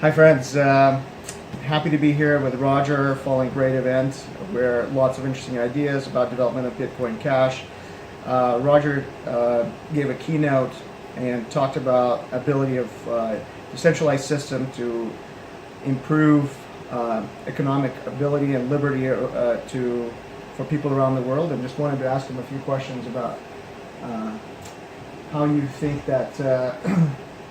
Hi friends, happy to be here with Roger following a great event where lots of interesting ideas about development of Bitcoin Cash. Roger gave a keynote and talked about ability of decentralized system to improve economic ability and liberty for people around the world, and just wanted to ask him a few questions about how you think that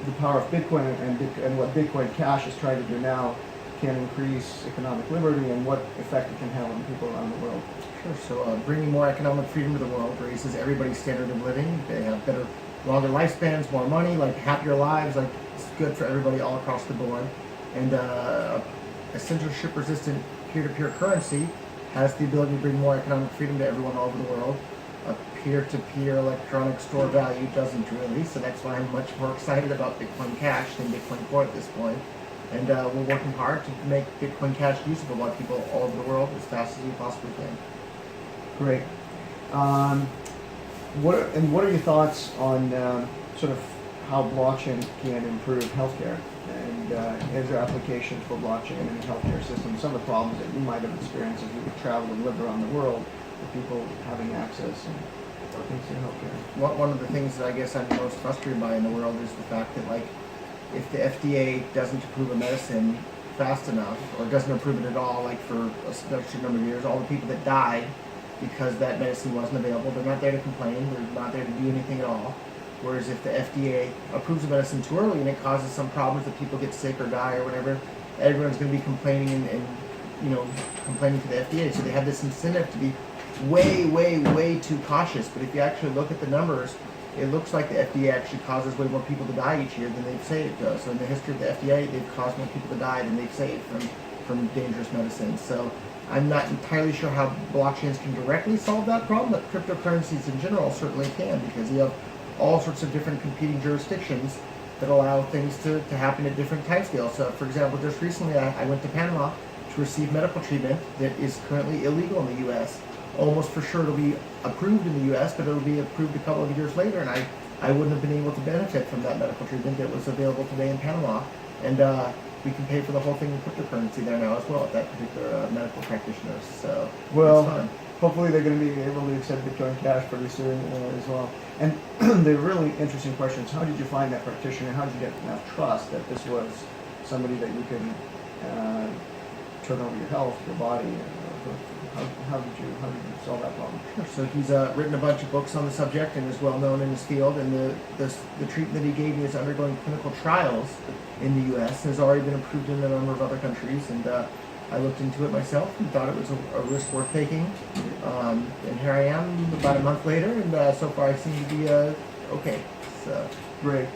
the power of Bitcoin and what Bitcoin Cash is trying to do now can increase economic liberty and what effect it can have on people around the world. Sure. So bringing more economic freedom to the world raises everybody's standard of living. They have better, longer lifespans, more money, like happier lives. Like it's good for everybody all across the board. And a censorship-resistant peer-to-peer currency has the ability to bring more economic freedom to everyone all over the world. A peer-to-peer electronic store value doesn't really, so that's why I'm much more excited about Bitcoin Cash than Bitcoin Core at this point. And we're working hard to make Bitcoin Cash usable by people all over the world as fast as we possibly can. Great. What are your thoughts on sort of how blockchain can improve healthcare, and is there applications for blockchain in the healthcare system? Some of the problems that you might have experienced as you could travel and live around the world, with people having access and things in healthcare. One of the things that I guess I'm most frustrated by in the world is the fact that, like, if the FDA doesn't approve a medicine fast enough, or doesn't approve it at all, like for a certain number of years, all the people that died because that medicine wasn't available, they're not there to complain, they're not there to do anything at all. Whereas if the FDA approves a medicine too early and it causes some problems that people get sick or die or whatever, everyone's going to be complaining and complaining to the FDA. So they have this incentive to be way too cautious. But if you actually look at the numbers, it looks like the FDA actually causes way more people to die each year than they say it does. So in the history of the FDA, they've caused more people to die than they've saved from dangerous medicines. So I'm not entirely sure how blockchains can directly solve that problem, but cryptocurrencies in general certainly can, because you have all sorts of different competing jurisdictions that allow things to happen at different timescales. So for example, just recently I went to Panama to receive medical treatment that is currently illegal in the U.S. Almost for sure it'll be approved in the U.S., but it'll be approved a couple of years later, and I wouldn't have been able to benefit from that medical treatment that was available today in Panama. And we can pay for the whole thing in cryptocurrency there now as well at that particular medical practitioner. So well, hopefully they're going to be able to accept Bitcoin Cash pretty soon as well. And the really interesting question is, how did you find that practitioner? How did you get enough trust that this was somebody that you can turn over your health, your body? How did you solve that problem? Sure. So he's written a bunch of books on the subject and is well known in his field. And the treatment that he gave me is undergoing clinical trials in the U.S. and has already been approved in a number of other countries. And I looked into it myself and thought it was a risk worth taking. And here I am about a month later, and so far I seem to be okay. So great.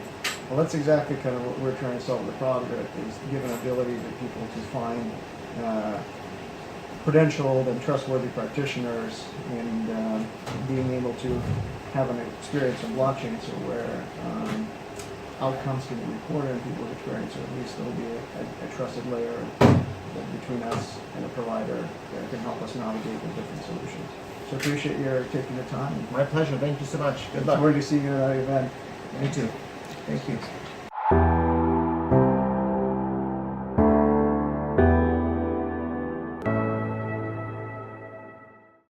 Well, that's exactly kind of what we're trying to solve the problem here, is give an ability to people to find credentialed and trustworthy practitioners, and being able to have an experience in blockchain, so where outcomes can be recorded and people's experience, or at least there'll be a trusted layer between us and a provider that can help us navigate the different solutions. So appreciate your taking the time. My pleasure. Thank you so much. Good luck. Look forward to seeing you at our event. Me too. Thank you.